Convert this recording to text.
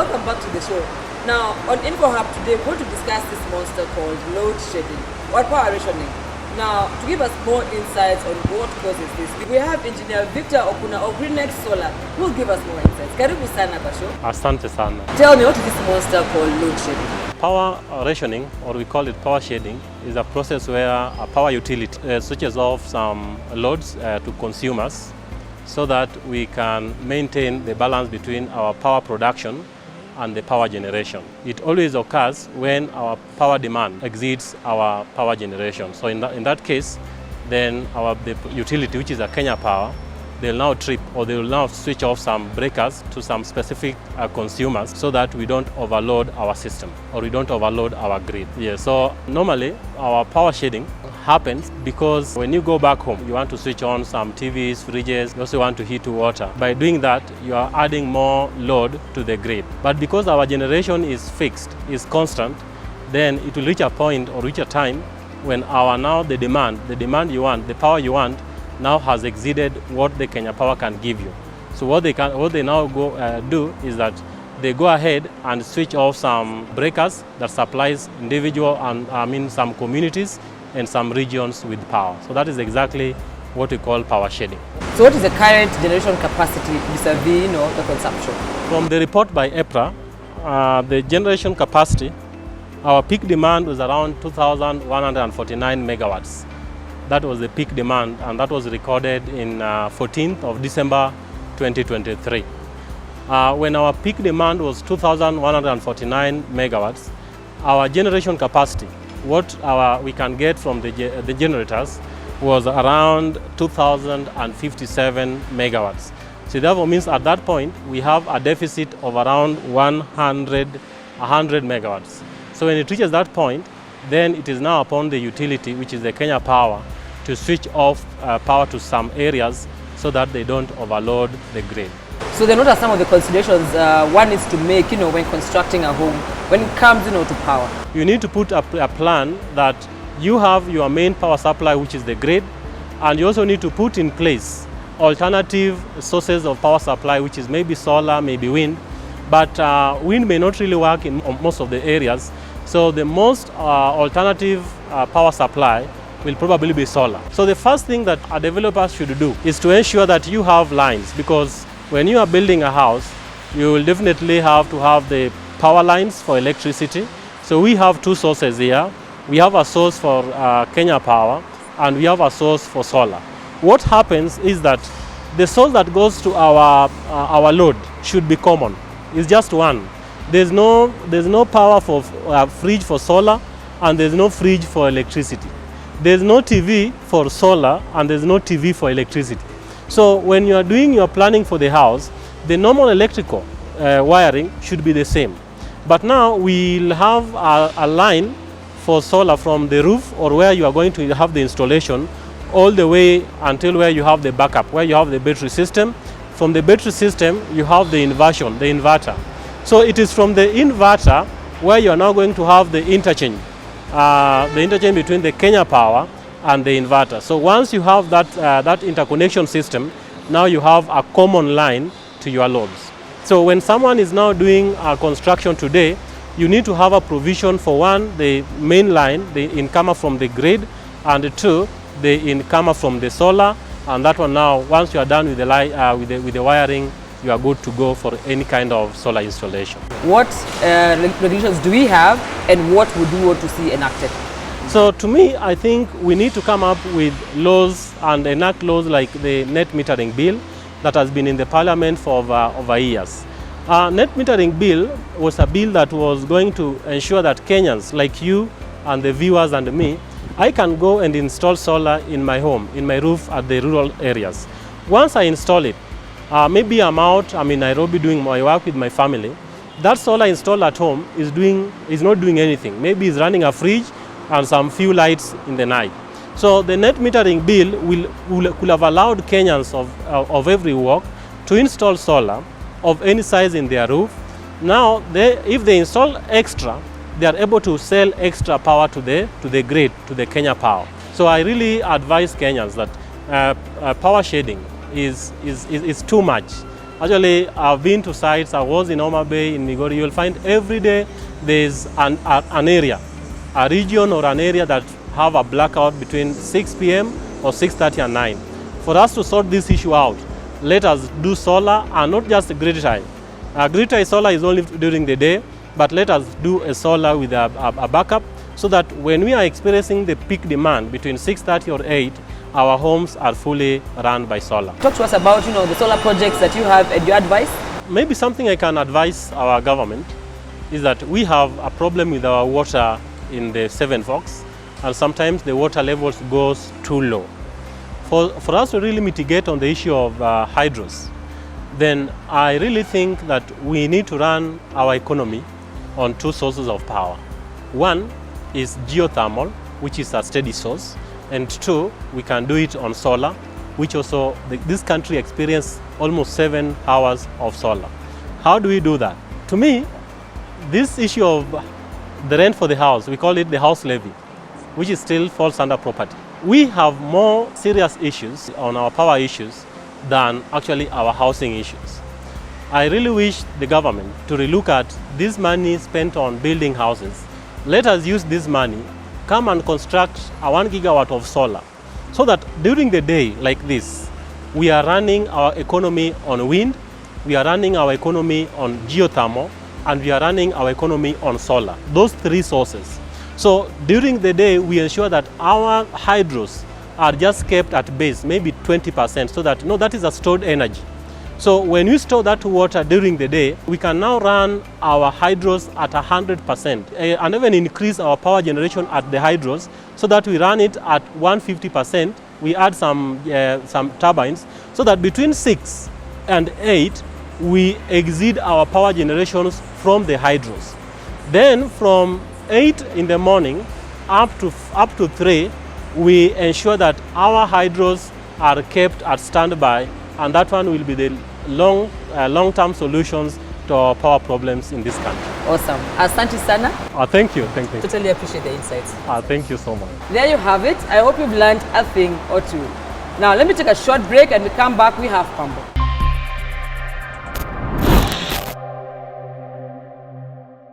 welcome back to the show. Now, on InfoHub today, we're going to discuss this monster called load shedding or power rationing. Now, to give us more insights on what causes this, we have Engineer Victor Okuna of Greenex Solar, who will give us more insights. Karibu sana kwa show. Asante sana. Tell me, what is this monster called load shedding? Power rationing, or we call it power shedding, is a process where a power utility switches off some loads to consumers so that we can maintain the balance between our power production and the power generation. It always occurs when our power demand exceeds our power generation. So in that case, then the utility, which is a Kenya Power, they'll now trip or they will now switch off some breakers to some specific consumers so that we don't overload our system or we don't overload our grid. Yeah, so normally our power shedding happens because when you go back home, you want to switch on some TVs, fridges, you also want to heat water. By doing that, you are adding more load to the grid. But because our generation is fixed, is constant, then it will reach a point or reach a time when the demand you want, the power you want, now has exceeded what the Kenya Power can give you. So what they now do is that they go ahead and switch off some breakers that supplies individual and some communities and some regions with power. So that is exactly what we call power shedding. So what is the current generation capacity vis-a-vis, the consumption? From the report by EPRA, the generation capacity, our peak demand was around 2,149 megawatts. That was the peak demand, and that was recorded in 14th of December 2023. When our peak demand was 2,149 megawatts, our generation capacity, what we can get from the generators, was around 2,057 megawatts. So therefore means at that point we have a deficit of around 100 megawatts. So when it reaches that point, then it is now upon the utility, which is the Kenya Power, to switch off power to some areas so that they don't overload the grid. So then what are some of the considerations one needs to make, when constructing a home, when it comes, to power? You need to put a plan that you have your main power supply, which is the grid, and you also need to put in place alternative sources of power supply, which is maybe solar, maybe wind, but wind may not really work in most of the areas. So the most alternative power supply will probably be solar. So the first thing that a developer should do is to ensure that you have lines, because when you are building a house, you will definitely have to have the power lines for electricity. So we have two sources here. We have a source for Kenya Power and we have a source for solar. What happens is that the source that goes to our load should be common. It's just one. There's no power for fridge for solar, and there's no fridge for electricity. There's no TV for solar, and there's no TV for electricity. So when you are doing your planning for the house, the normal electrical wiring should be the same. But now we'll have a line for solar from the roof or where you are going to have the installation all the way until where you have the backup, where you have the battery system. From the battery system, you have the inversion, the inverter. So it is from the inverter where you are now going to have the interchange between the Kenya Power and the inverter. So once you have that interconnection system, now you have a common line to your loads. So when someone is now doing construction today, you need to have a provision for one, the main line, the incomer from the grid, and two, the incomer from the solar. And that one now, once you are done with the wiring, you are good to go for any kind of solar installation. What regulations do we have, and what would you want to see enacted? So to me, I think we need to come up with laws and enact laws like the net metering bill that has been in the parliament for over years. Net metering bill was a bill that was going to ensure that Kenyans like you and the viewers and me, I can go and install solar in my home, in my roof at the rural areas. Once I install it, maybe I'm in Nairobi doing my work with my family, that solar installed at home is not doing anything. Maybe it's running a fridge and some few lights in the night. So the net metering bill could have allowed Kenyans of every walk to install solar of any size in their roof. Now, if they install extra, they are able to sell extra power to the grid, to the Kenya Power. So I really advise Kenyans that power shedding is too much. Actually, I've been to sites. I was in Homa Bay, in Migori. You'll find every day there's an area, a region or an area that have a blackout between 6 p.m. or 6:30 and 9. For us to sort this issue out, let us do solar and not just grid tie. Grid tie solar is only during the day, but let us do a solar with a backup so that when we are experiencing the peak demand between 6:30 or 8, our homes are fully run by solar. Talk to us about the solar projects that you have and your advice. Maybe something I can advise our government is that we have a problem with our water in the Seven Forks, and sometimes the water levels goes too low. For us to really mitigate on the issue of hydros, then I really think that we need to run our economy on two sources of power. One is geothermal, which is a steady source, and two, we can do it on solar, which also this country experienced almost 7 hours of solar. How do we do that? To me, this issue of the rent for the house, we call it the house levy, which is still falls under property. We have more serious issues on our power issues than actually our housing issues. I really wish the government to relook at this money spent on building houses. Let us use this money, come and construct a 1 gigawatt of solar, so that during the day like this, we are running our economy on wind, we are running our economy on geothermal, and we are running our economy on solar. Those three sources. So during the day, we ensure that our hydros are just kept at base, maybe 20%, so that that is a stored energy. So when we store that water during the day, we can now run our hydros at 100% and even increase our power generation at the hydros so that we run it at 150%. We add some turbines so that between 6 and 8, we exceed our power generations from the hydros. Then from 8 in the morning up to 3, we ensure that our hydros are kept at standby, and that one will be the long-term solutions to our power problems in this country. Awesome. Asante sana. Thank you. Thank you. Totally appreciate the insights. Thank you so much. There you have it. I hope you've learned a thing or two. Now let me take a short break, and we come back, we have Pambo.